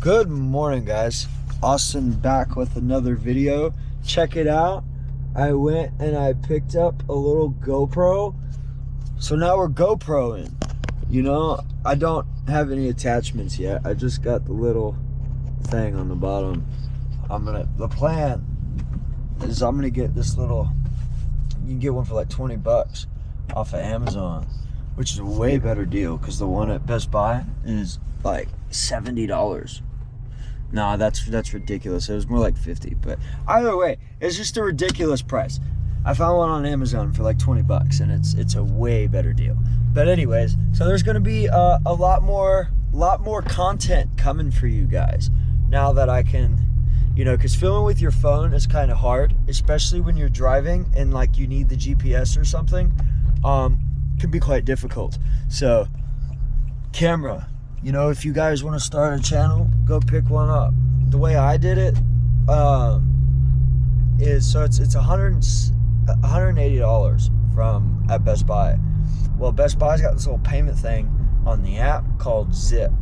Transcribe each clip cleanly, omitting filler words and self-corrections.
Good morning, guys. Austin back with another video. Check it out. I went and I picked up a little GoPro. So now we're GoProing. You know, I don't have any attachments yet. I just got the little thing on the bottom. The plan is I'm gonna get this little, you can get one for like 20 bucks off of Amazon, which is a way better deal because the one at Best Buy is like $70. No, that's ridiculous. It was more like 50, but either way, it's just a ridiculous price. I found one on Amazon for like 20 bucks and it's a way better deal. But anyways, so there's gonna be a lot more content coming for you guys now that I can, you know, because filming with your phone is kind of hard, especially when you're driving and like you need the GPS or something. Can be quite difficult. So camera, you know, if you guys want to start a channel, go pick one up. The way I did it is, so it's $180 from at Best Buy. Well, Best Buy's got this little payment thing on the app called Zip,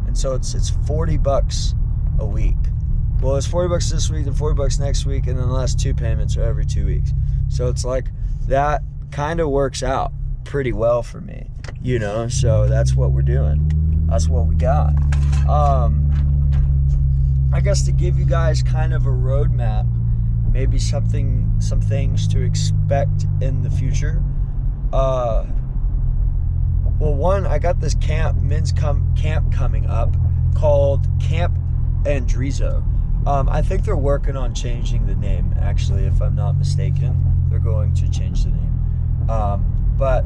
and so it's 40 bucks a week. Well, it's 40 bucks this week and 40 bucks next week, and then the last two payments are every 2 weeks. So it's like that kind of works out pretty well for me, you know. So that's what we're doing. That's what we got. I guess to give you guys kind of a roadmap, maybe some things to expect in the future. Well, one, I got this men's camp coming up called Camp Andrizo. I think they're working on changing the name, actually, if I'm not mistaken. They're going to change the name. But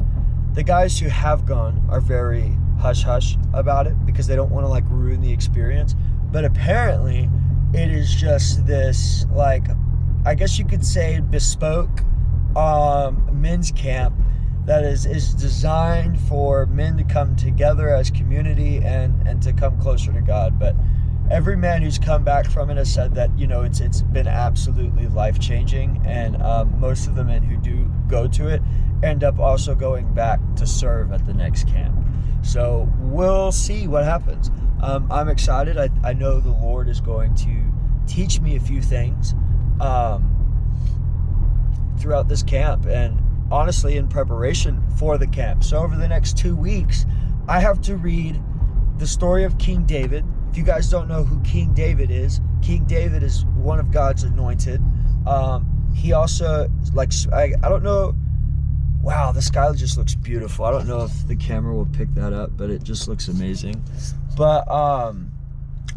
the guys who have gone are very hush-hush about it because they don't want to like ruin the experience. But apparently it is just this, like, I guess you could say bespoke men's camp that is designed for men to come together as community and to come closer to God. But every man who's come back from it has said that, you know, it's been absolutely life-changing, and most of the men who do go to it end up also going back to serve at the next camp. So we'll see what happens. I'm excited. I know the Lord is going to teach me a few things throughout this camp, and honestly in preparation for the camp. So over the next 2 weeks, I have to read the story of King David. If you guys don't know who King David is one of God's anointed. He also, like, I don't know. Wow, the sky just looks beautiful. I don't know if the camera will pick that up, but it just looks amazing. But I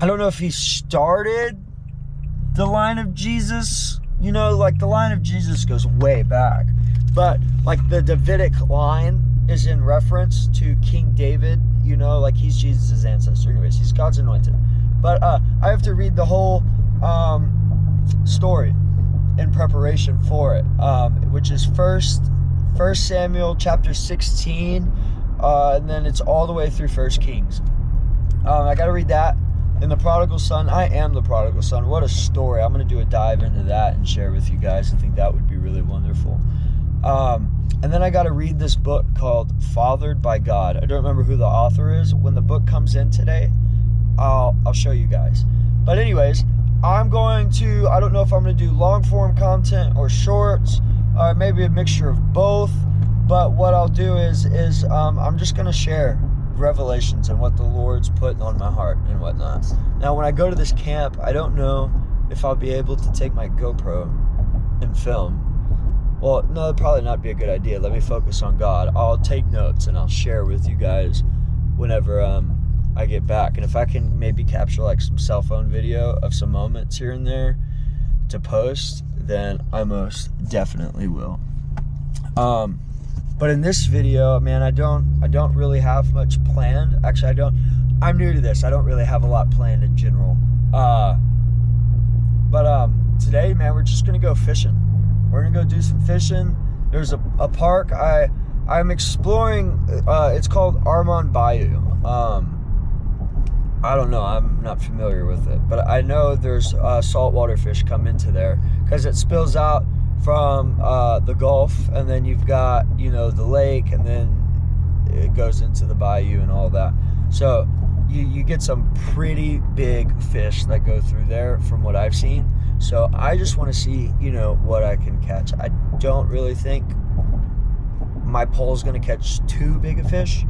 don't know if he started the line of Jesus. You know, like the line of Jesus goes way back. But like the Davidic line is in reference to King David. You know, like he's Jesus' ancestor. Anyways, he's God's anointed. But I have to read the whole story in preparation for it, which is First Samuel chapter 16, and then it's all the way through 1 Kings. I got to read that. And the prodigal son, I am the prodigal son. What a story. I'm going to do a dive into that and share with you guys. I think that would be really wonderful. And then I got to read this book called Fathered by God. I don't remember who the author is. When the book comes in today, I'll show you guys. But anyways, I'm going to, I don't know if I'm going to do long form content or shorts, or maybe a mixture of both. But what I'll do is I'm just going to share revelations and what the Lord's putting on my heart and whatnot. Now, when I go to this camp, I don't know if I'll be able to take my GoPro and film. Well, no, that'd probably not be a good idea. Let me focus on God. I'll take notes and I'll share with you guys whenever I get back. And if I can maybe capture like some cell phone video of some moments here and there to post, then I most definitely will. But in this video, man, I don't really have much planned. Actually, I'm new to this. I don't really have a lot planned in general. But today, man, we're just gonna go fishing. We're gonna go do some fishing. There's a park I'm exploring. It's called Armand Bayou. I don't know, I'm not familiar with it, but I know there's saltwater fish come into there because it spills out from the Gulf, and then you've got, you know, the lake, and then it goes into the bayou and all that. So you get some pretty big fish that go through there from what I've seen. So I just want to see, you know, what I can catch. I don't really think my pole's going to catch too big a fish,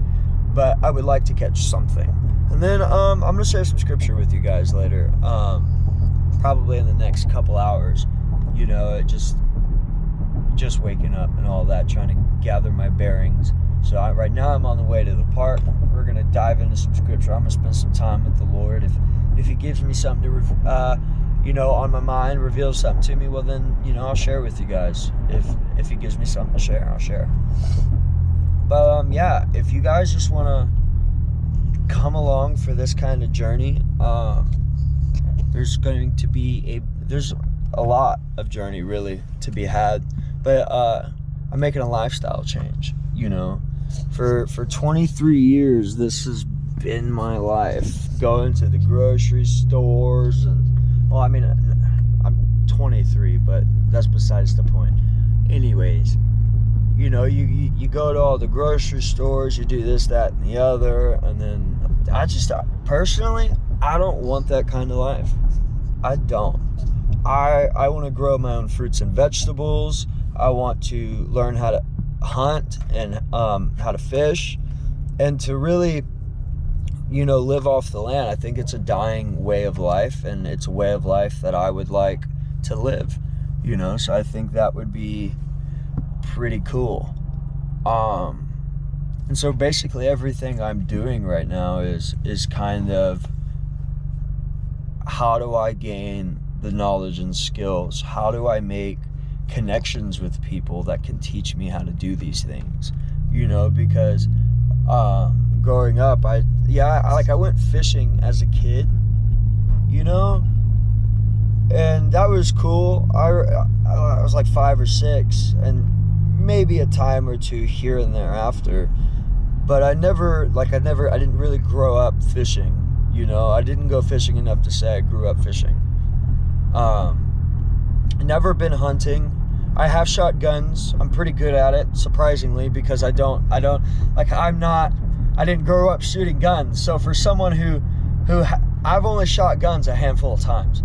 but I would like to catch something. And then I'm going to share some scripture with you guys later, probably in the next couple hours. You know, just waking up and all that, trying to gather my bearings. So right now I'm on the way to the park. We're going to dive into some scripture. I'm going to spend some time with the Lord. If he gives me something to, you know, on my mind, reveals something to me, well then, you know, I'll share with you guys. If he gives me something to share, I'll share. But yeah, if you guys just want to come along for this kind of journey, there's going to be there's a lot of journey really to be had. But I'm making a lifestyle change, you know. For 23 years, this has been my life. Going to the grocery stores and, well, I mean, I'm 23, but that's besides the point. Anyways, you know, you go to all the grocery stores, you do this, that, and the other, and then personally, I don't want that kind of life. I don't. I want to grow my own fruits and vegetables. I want to learn how to hunt and how to fish, and to really, you know, live off the land. I think it's a dying way of life, and it's a way of life that I would like to live, you know. So I think that would be pretty cool. And so basically everything I'm doing right now is kind of, how do I gain the knowledge and skills? How do I make connections with people that can teach me how to do these things? You know, because growing up, I went fishing as a kid, you know, and that was cool. I was like 5 or 6, and maybe a time or two here and there after, but I didn't really grow up fishing, you know. I didn't go fishing enough to say I grew up fishing. Never been hunting. I have shot guns. I'm pretty good at it, surprisingly, because I didn't grow up shooting guns. So for someone who I've only shot guns a handful of times.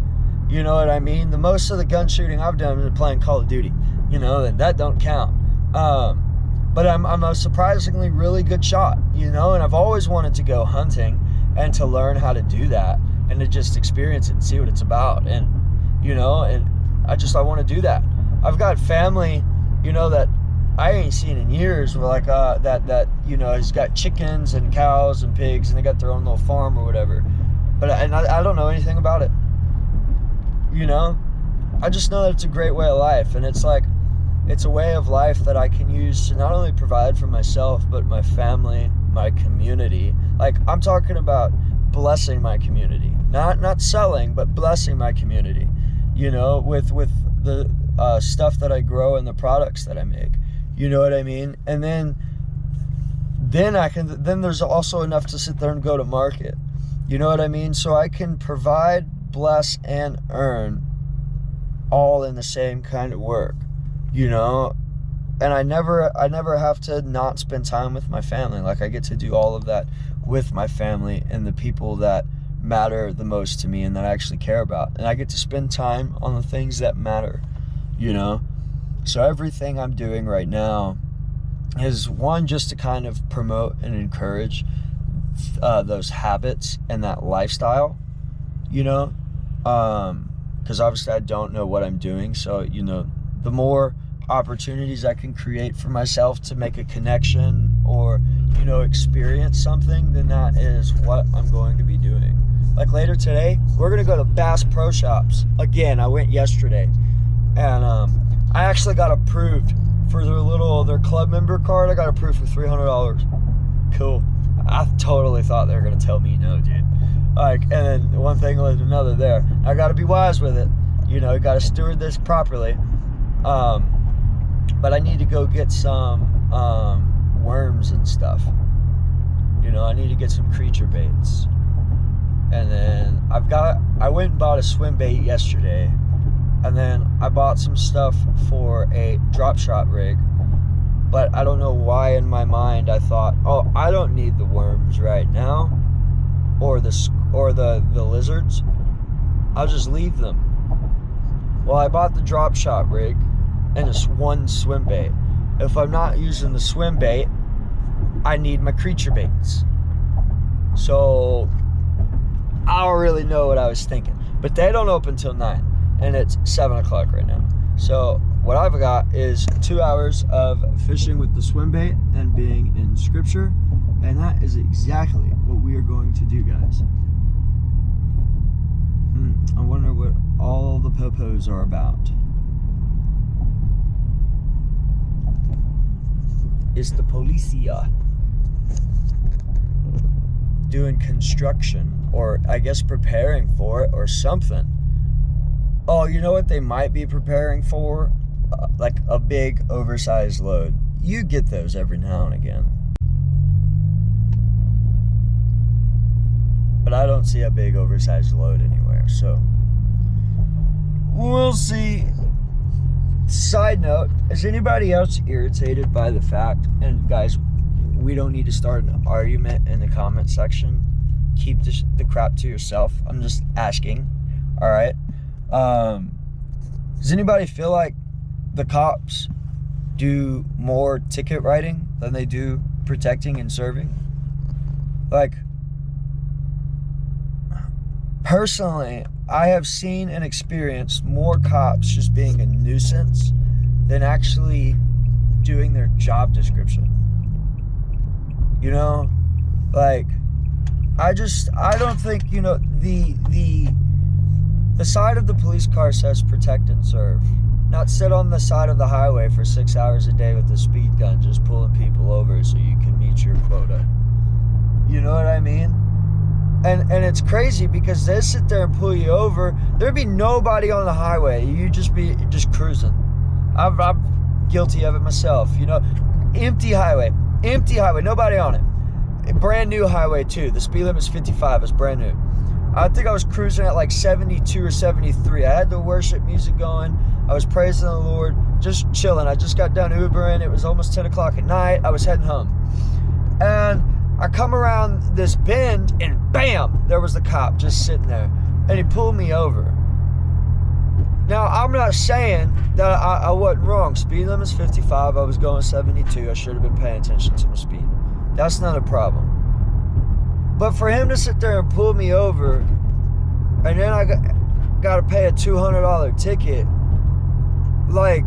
You know what I mean? The most of the gun shooting I've done is playing Call of Duty. You know, and that don't count. But I'm a surprisingly really good shot, you know, and I've always wanted to go hunting and to learn how to do that and to just experience it and see what it's about. And, you know, and I want to do that. I've got family, you know, that I ain't seen in years, like that you know, has got chickens and cows and pigs, and they got their own little farm or whatever. But I don't know anything about it. You know, I just know that it's a great way of life, and it's like, it's a way of life that I can use to not only provide for myself, but my family, my community. Like, I'm talking about blessing my community, not selling, but blessing my community, you know, with the stuff that I grow and the products that I make. You know what I mean? And then there's also enough to sit there and go to market. You know what I mean? So I can provide, bless, and earn all in the same kind of work, you know? And I never have to not spend time with my family. Like, I get to do all of that with my family and the people that matter the most to me and that I actually care about. And I get to spend time on the things that matter, you know? So everything I'm doing right now is, one, just to kind of promote and encourage those habits and that lifestyle, you know? Because obviously I don't know what I'm doing. So, you know, the more opportunities I can create for myself to make a connection or, you know, experience something, then that is what I'm going to be doing. Like, later today, we're going to go to Bass Pro Shops. Again, I went yesterday, and I actually got approved for their club member card. I got approved for $300. Cool. I totally thought they were going to tell me no, dude. Like, and then one thing led to another there. I got to be wise with it. You know, got to steward this properly. But I need to go get some worms and stuff. You know, I need to get some creature baits. And then I went and bought a swim bait yesterday. And then I bought some stuff for a drop shot rig. But I don't know why in my mind I thought, oh, I don't need the worms right now. or the lizards, I'll just leave them. Well, I bought the drop shot rig and it's one swim bait. If I'm not using the swim bait, I need my creature baits. So I don't really know what I was thinking. But they don't open till 9, and it's 7 o'clock right now. So what I've got is 2 hours of fishing with the swim bait and being in scripture, and that is exactly what we are going to do, guys. I wonder what all the popos are about. It's the policia doing construction, or I guess preparing for it or something. Oh, you know what they might be preparing for? Like a big oversized load. You get those every now and again. But I don't see a big oversized load anywhere, so we'll see. Side note, is anybody else irritated by the fact, and guys, we don't need to start an argument in the comment section. Keep the crap to yourself. I'm just asking. All right. Does anybody feel like the cops do more ticket writing than they do protecting and serving? Like, personally, I have seen and experienced more cops just being a nuisance than actually doing their job description. You know, like, I don't think, you know, the side of the police car says protect and serve. Not sit on the side of the highway for 6 hours a day with a speed gun just pulling people over so you can meet your quota. You know what I mean? And it's crazy because they sit there and pull you over. There'd be nobody on the highway. You'd just be cruising. I'm guilty of it myself. You know, empty highway, nobody on it. Brand new highway too. The speed limit's 55. It's brand new. I think I was cruising at like 72 or 73. I had the worship music going. I was praising the Lord, just chilling. I just got done Ubering. It was almost 10 o'clock at night. I was heading home. And I come around this bend and bam, there was the cop just sitting there. And he pulled me over. Now, I'm not saying that I wasn't wrong. Speed limit's 55. I was going 72. I should have been paying attention to my speed. That's not a problem. But for him to sit there and pull me over, and then I got to pay a $200 ticket, like,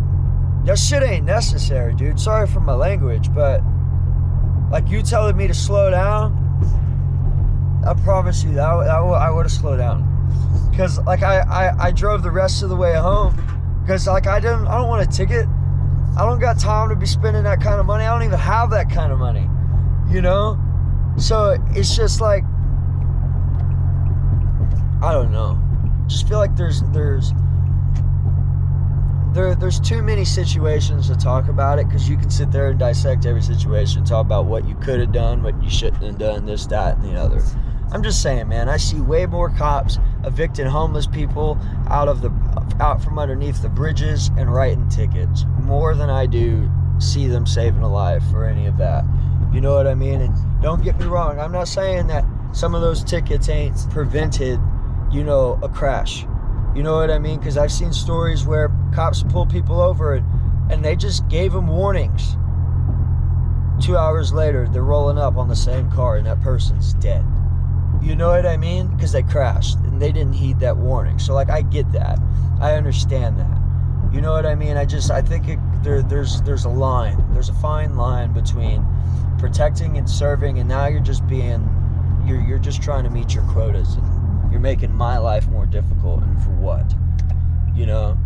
that shit ain't necessary, dude. Sorry for my language, but like, you telling me to slow down, I promise you that I would have slowed down. Because like I drove the rest of the way home because like I don't want a ticket. I don't got time to be spending that kind of money. I don't even have that kind of money, you know? So it's just like, I don't know. Just feel like there's too many situations to talk about it, because you can sit there and dissect every situation, talk about what you could have done, what you shouldn't have done, this, that, and the other. I'm just saying, man, I see way more cops evicting homeless people out from underneath the bridges and writing tickets more than I do see them saving a life or any of that. You know what I mean? And don't get me wrong, I'm not saying that some of those tickets ain't prevented, you know, a crash. You know what I mean? Because I've seen stories where cops pull people over and they just gave them warnings. 2 hours later, they're rolling up on the same car and that person's dead. You know what I mean? Because they crashed and they didn't heed that warning. So like, I get that. I understand that. You know what I mean? I think there's a line. There's a fine line between protecting and serving, and now you're just you're just trying to meet your quotas, and you're making my life more difficult. And for what? You know?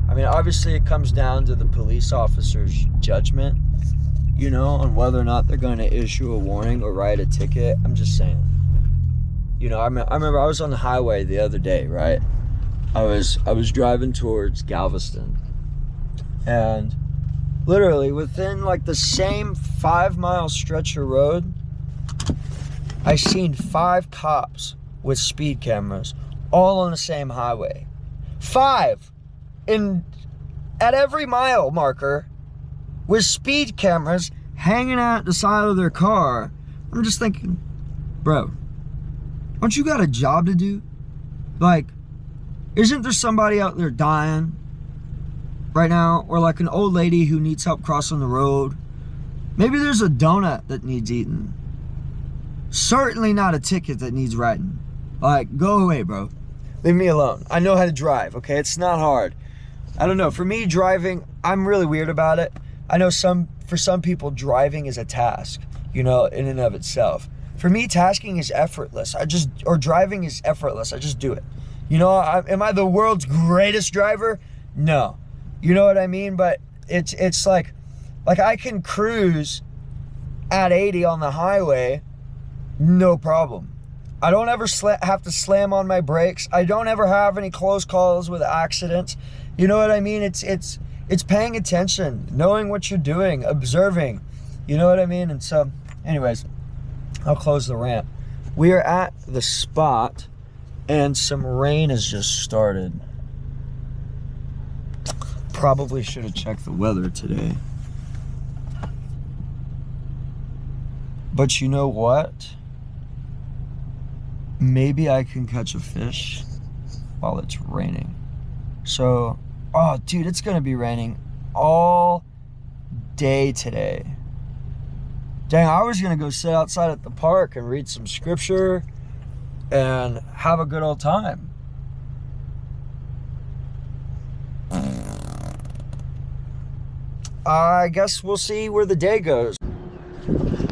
I mean, obviously it comes down to the police officer's judgment, you know, on whether or not they're going to issue a warning or write a ticket. I'm just saying. You know, I remember I was on the highway the other day, right? I was driving towards Galveston, and literally within like the same 5-mile stretch of road, I seen 5 cops with speed cameras all on the same highway. 5 at every mile marker with speed cameras hanging out the side of their car. I'm just thinking, bro, Don't you got a job to do? Like, isn't there somebody out there dying right now? Or like an old lady who needs help crossing the road? Maybe there's a donut that needs eaten. Certainly not a ticket that needs writing. Like, go away, bro. Leave me alone. I know how to drive, okay? It's not hard. I don't know. For me, driving, I'm really weird about it. I know for some people, driving is a task, you know, in and of itself. For me, tasking is effortless. Driving is effortless. I just do it. You know, am I the world's greatest driver? No. You know what I mean? But it's like I can cruise at 80 on the highway, no problem. I don't ever have to slam on my brakes. I don't ever have any close calls with accidents. You know what I mean? It's paying attention, knowing what you're doing, observing. You know what I mean? And so, anyways, I'll close the rant. We are at the spot, and some rain has just started. Probably should have checked the weather today. But you know what? Maybe I can catch a fish while it's raining. So, oh dude, it's gonna be raining all day today. Dang, I was gonna go sit outside at the park and read some scripture and have a good old time. I guess we'll see where the day goes.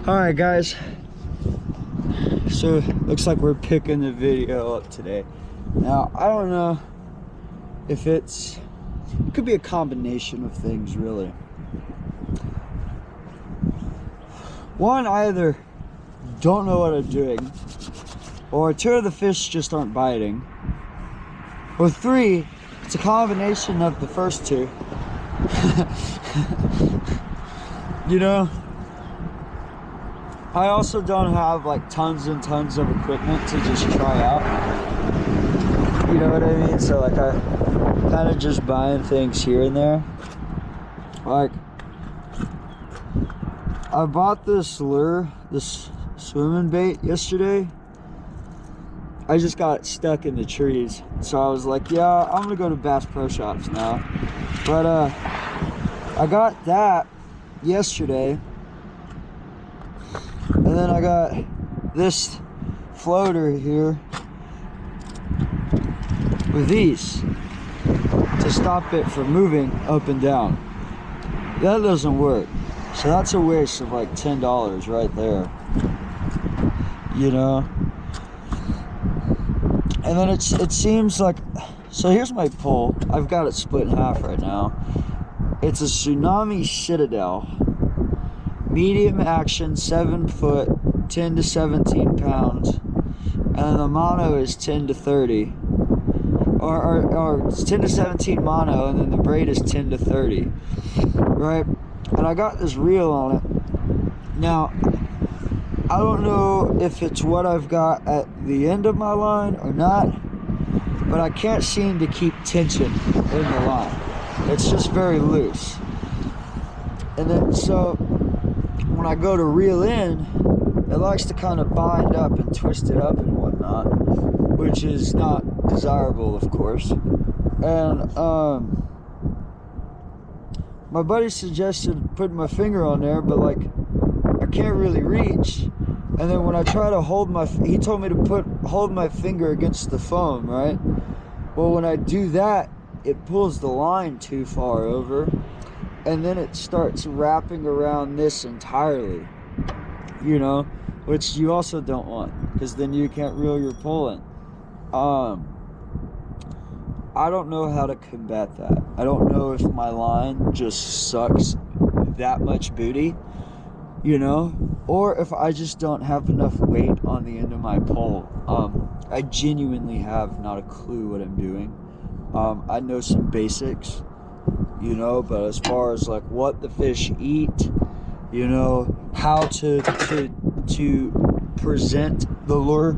All right, guys. So, looks like we're picking the video up today. Now, I don't know if it could be a combination of things, really. One, I either don't know what I'm doing, or two of the fish just aren't biting, or three, it's a combination of the first two. You know, I also don't have like tons and tons of equipment to just try out. You know what I mean? So like I kind of just buying things here and there. Like I bought this lure, this swimming bait yesterday. I just got stuck in the trees. So I was like, yeah, I'm gonna go to Bass Pro Shops now. But I got that yesterday. And then I got this floater here with these to stop it from moving up and down. That doesn't work. So that's a waste of like $10 right there. You know? And then it seems like, so here's my pole. I've got it split in half right now. It's a Tsunami Citadel. Medium action, 7 foot, 10 to 17 pounds. And the mono is 10 to 30. Or it's 10 to 17 mono, and then the braid is 10 to 30. Right? And I got this reel on it. Now, I don't know if it's what I've got at the end of my line or not, but I can't seem to keep tension in the line. It's just very loose. And then so when I go to reel in, it likes to kind of bind up and twist it up and whatnot, which is not desirable, of course. And my buddy suggested putting my finger on there, but like I can't really reach. And then when I try to hold he told me to hold my finger against the foam, right? Well, when I do that, it pulls the line too far over, and then it starts wrapping around this entirely, you know, which you also don't want, because then you can't reel your pole in. I don't know how to combat that. I don't know if my line just sucks that much booty, you know, or if I just don't have enough weight on the end of my pole. I genuinely have not a clue what I'm doing. I know some basics, you know, but as far as like what the fish eat, you know, how to present the lure,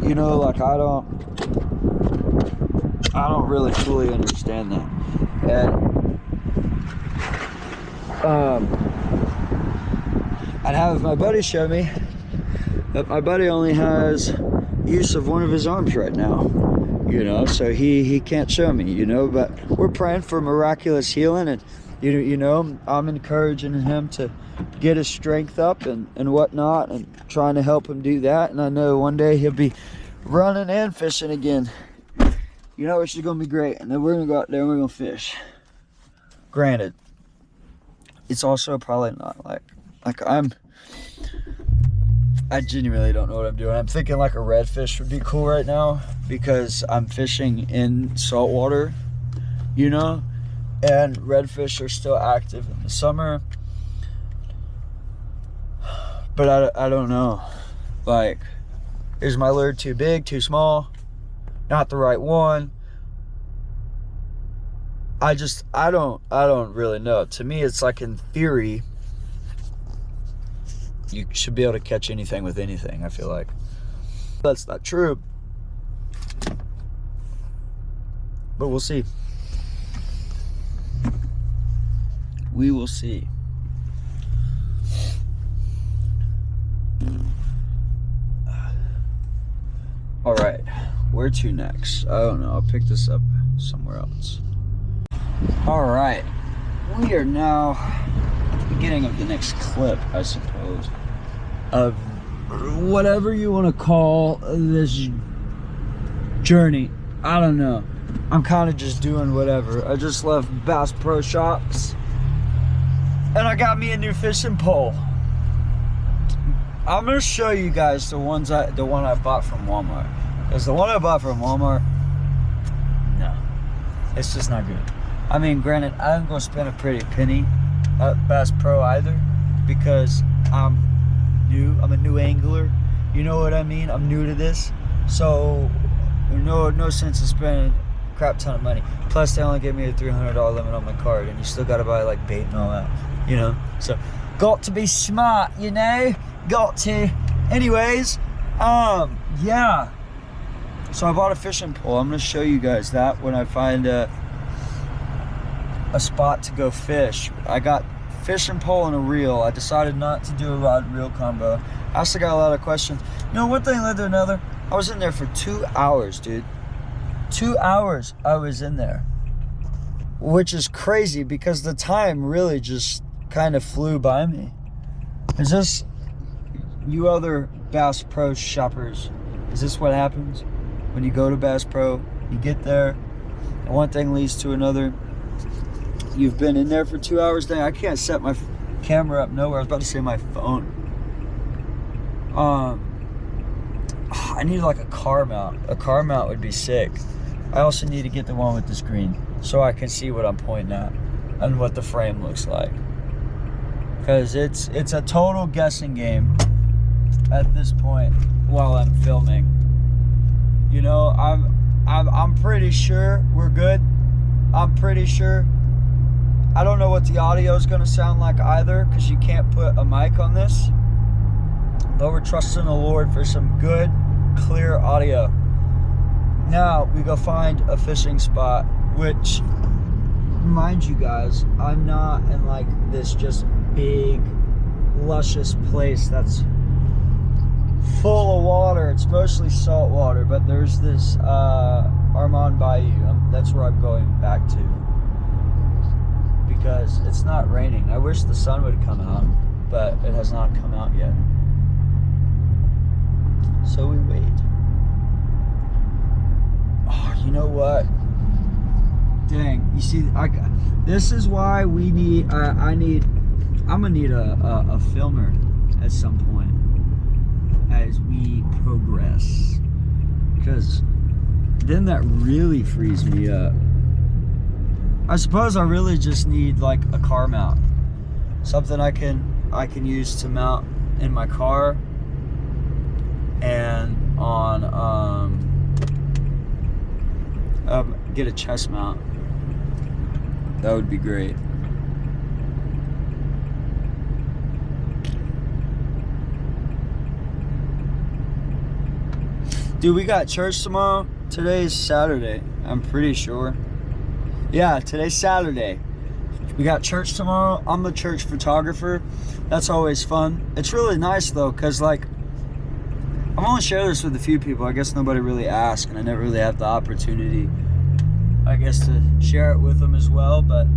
you know, like I don't really fully understand that. And I'd have my buddy show me, but my buddy only has use of one of his arms right now, you know, so he can't show me, you know, but we're praying for miraculous healing, and you know, I'm encouraging him to get his strength up and whatnot, and trying to help him do that. And I know one day he'll be running and fishing again, you know, which is gonna be great. And then we're gonna go out there and we're gonna fish. Granted, it's also probably not like I genuinely don't know what I'm doing. I'm thinking like a redfish would be cool right now, because I'm fishing in salt water, you know, and redfish are still active in the summer. But I don't know, like, is my lure too big, too small, not the right one? I don't really know. To me, it's like, in theory, you should be able to catch anything with anything, I feel like. That's not true, but we'll see. We will see. All right, where to next? I don't know. I'll pick this up somewhere else. All right, we are now at the beginning of the next clip, I suppose, of whatever you want to call this journey. I don't know. I'm kind of just doing whatever. I just left Bass Pro Shops, and I got me a new fishing pole. I'm gonna show you guys the one I bought from Walmart, because the one I bought from Walmart, no, it's just not good. I mean, granted, I ain't gonna spend a pretty penny at Bass Pro either, because I'm new. I'm a new angler. You know what I mean? I'm new to this, so no sense in spending a crap ton of money. Plus, they only gave me a $300 limit on my card, and you still gotta buy like bait and all that, you know. So, got to be smart, you know. Got to. Anyways, yeah. So I bought a fishing pole. I'm gonna show you guys that when I find a spot to go fish. I got fishing pole and a reel. I decided not to do a rod and reel combo. I also got a lot of questions. You know, one thing led to another. I was in there for 2 hours, dude. 2 hours I was in there, which is crazy because the time really just kind of flew by me. Is this, you other Bass Pro shoppers, is this what happens when you go to Bass Pro? You get there, and one thing leads to another. You've been in there for 2 hours. Dang, I can't set my camera up nowhere. I was about to say my phone. I need like a car mount. A car mount would be sick. I also need to get the one with the screen so I can see what I'm pointing at and what the frame looks like. Because it's a total guessing game at this point while I'm filming. You know, I'm pretty sure we're good. I'm pretty sure. I don't know what the audio is going to sound like either, because you can't put a mic on this. But we're trusting the Lord for some good, clear audio. Now we go find a fishing spot, which, mind you guys, I'm not in like this just big, luscious place that's full of water. It's mostly salt water, but there's this Armand Bayou. That's where I'm going back to, because it's not raining. I wish the sun would come out, but it has not come out yet. So we wait. Oh, you know what? Dang, you see, this is why we need, I'm gonna need a filmer at some point as we progress, because then that really frees me up. I suppose I really just need like a car mount, something I can use to mount in my car and on get a chest mount. That would be great. Dude, we got church tomorrow. Today's Saturday, I'm pretty sure. Yeah, today's Saturday. We got church tomorrow. I'm the church photographer. That's always fun. It's really nice though, because like I'm only sharing this with a few people. I guess nobody really asked, and I never really have the opportunity, I guess, to share it with them as well. But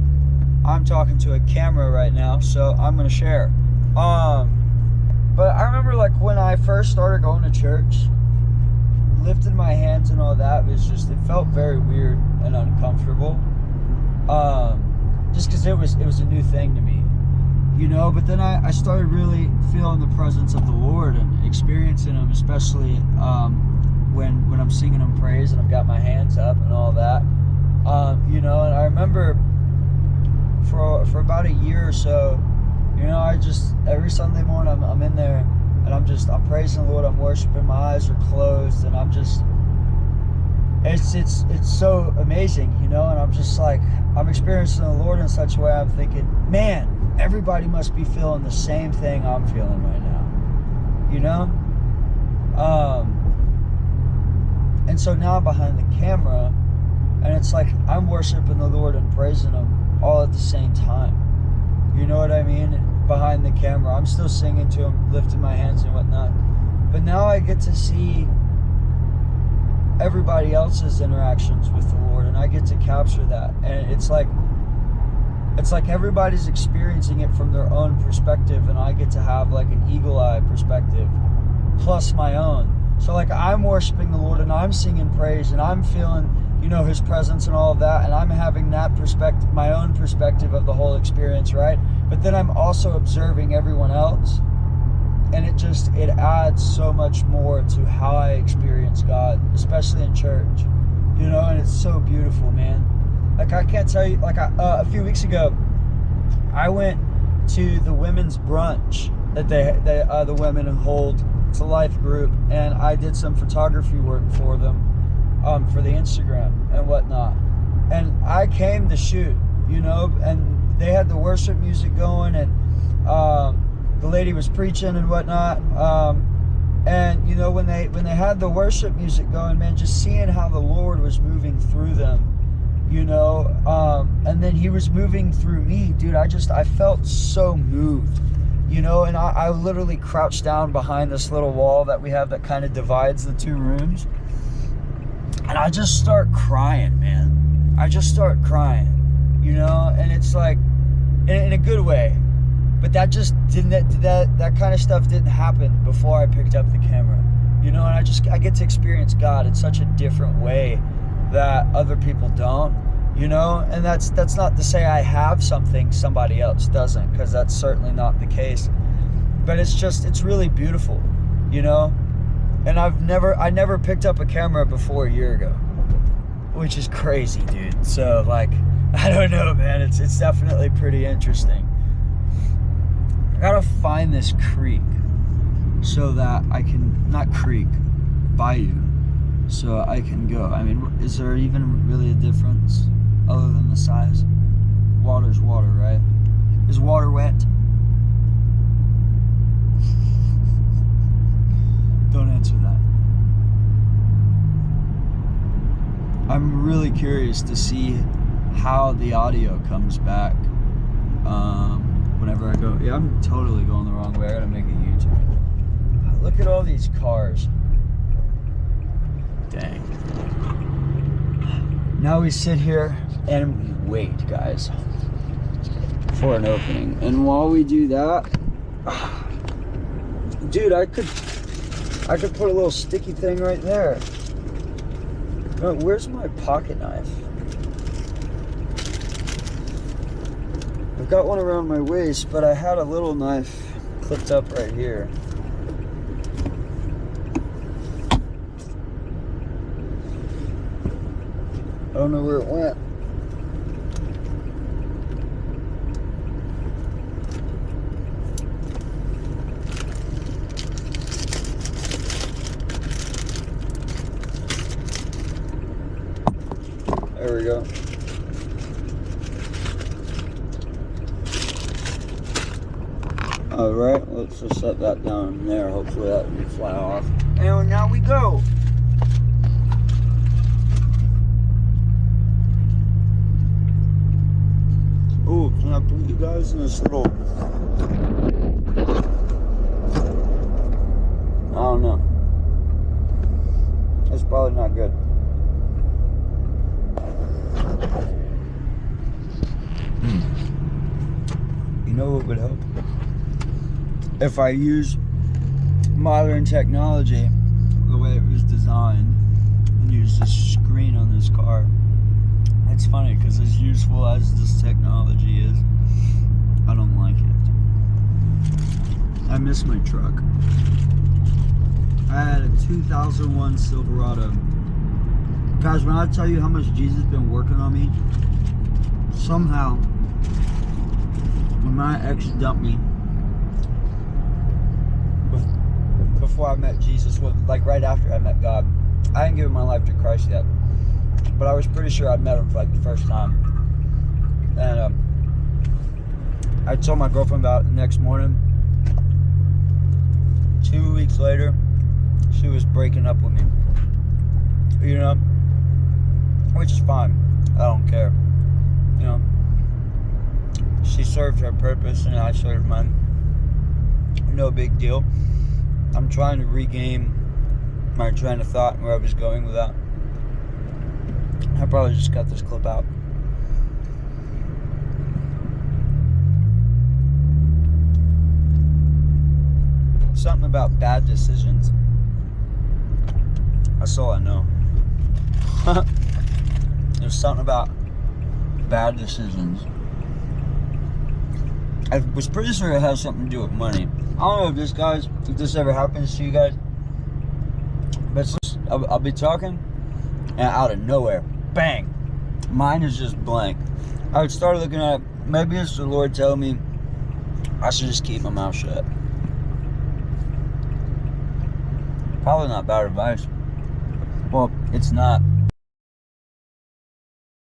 I'm talking to a camera right now, so I'm gonna share. But I remember, like, when I first started going to church, lifting my hands and all that it felt very weird and uncomfortable. Just because it was a new thing to me, you know. But then I started really feeling the presence of the Lord and experiencing Him, especially when I'm singing Him praise and I've got my hands up and all that. You know, and I remember for about a year or so, you know, I just, every Sunday morning I'm in there and I'm praising the Lord, I'm worshiping, my eyes are closed, and I'm just, it's so amazing, you know. And I'm just like, I'm experiencing the Lord in such a way, I'm thinking, man, everybody must be feeling the same thing I'm feeling right now, you know. And so now I'm behind the camera, and it's like I'm worshiping the Lord and praising Him all at the same time. You know what I mean? Behind the camera, I'm still singing to Him, lifting my hands and whatnot. But now I get to see everybody else's interactions with the Lord, and I get to capture that. And it's like everybody's experiencing it from their own perspective, and I get to have like an eagle-eye perspective plus my own. So like, I'm worshiping the Lord and I'm singing praise and I'm feeling, you know, His presence and all of that, and I'm having that perspective, my own perspective of the whole experience, right? But then I'm also observing everyone else, and it adds so much more to how I experience God, especially in church, you know. And it's so beautiful, man. Like, I can't tell you, like, a few weeks ago I went to the women's brunch that the women hold. It's a life group, and I did some photography work for them, for the Instagram and whatnot. And I came to shoot, you know, and they had the worship music going, and the lady was preaching and whatnot. And you know, when they had the worship music going, man, just seeing how the Lord was moving through them, you know, and then He was moving through me, dude. I felt so moved, you know. And I literally crouched down behind this little wall that we have that kind of divides the two rooms, and I just start crying, man. I just start crying, you know. And it's like, in a good way. But that just didn't, that kind of stuff didn't happen before I picked up the camera, you know. And I get to experience God in such a different way that other people don't, you know. And that's not to say I have something somebody else doesn't, because that's certainly not the case. But it's really beautiful, you know. And I never picked up a camera before a year ago, which is crazy, dude. So like, I don't know, man. It's definitely pretty interesting. I gotta find this creek so that I can, not creek, bayou, so I can go. I mean, is there even really a difference other than the size? Water's water, right? Is water wet? Don't answer that. I'm really curious to see how the audio comes back. Whenever I go, yeah, I'm totally going the wrong way. I gotta make a U-turn. Look at all these cars. Dang. Now we sit here and we wait, guys, for an opening. And while we do that, dude, I could put a little sticky thing right there. Oh, where's my pocket knife? I've got one around my waist, but I had a little knife clipped up right here. I don't know where it went. There we go. Alright, let's just set that down there. Hopefully that will fly off. And now we go. Oh, can I put you guys in this little... I don't know. not good. You know what would help? If I use modern technology the way it was designed and use this screen on this car. It's funny because as useful as this technology is, I don't like it. I miss my truck. I had a 2001 Silverado. Guys, when I tell you how much Jesus has been working on me, somehow, when my ex dumped me, before I met Jesus, like right after I met God, I hadn't given my life to Christ yet, but I was pretty sure I'd met him for like the first time. And I told my girlfriend about it the next morning. 2 weeks later, she was breaking up with me. You know, which is fine. I don't care. You know, she served her purpose and I served mine. No big deal. I'm trying to regain my train of thought and where I was going with that. I probably just cut this clip out. Something about bad decisions. That's all I know. There's something about bad decisions. I was pretty sure it has something to do with money. I don't know if this ever happens to you guys, but I'll be talking, and out of nowhere, bang, mine is just blank. I would start looking at it, maybe it's the Lord telling me I should just keep my mouth shut. Probably not bad advice. Well, it's not.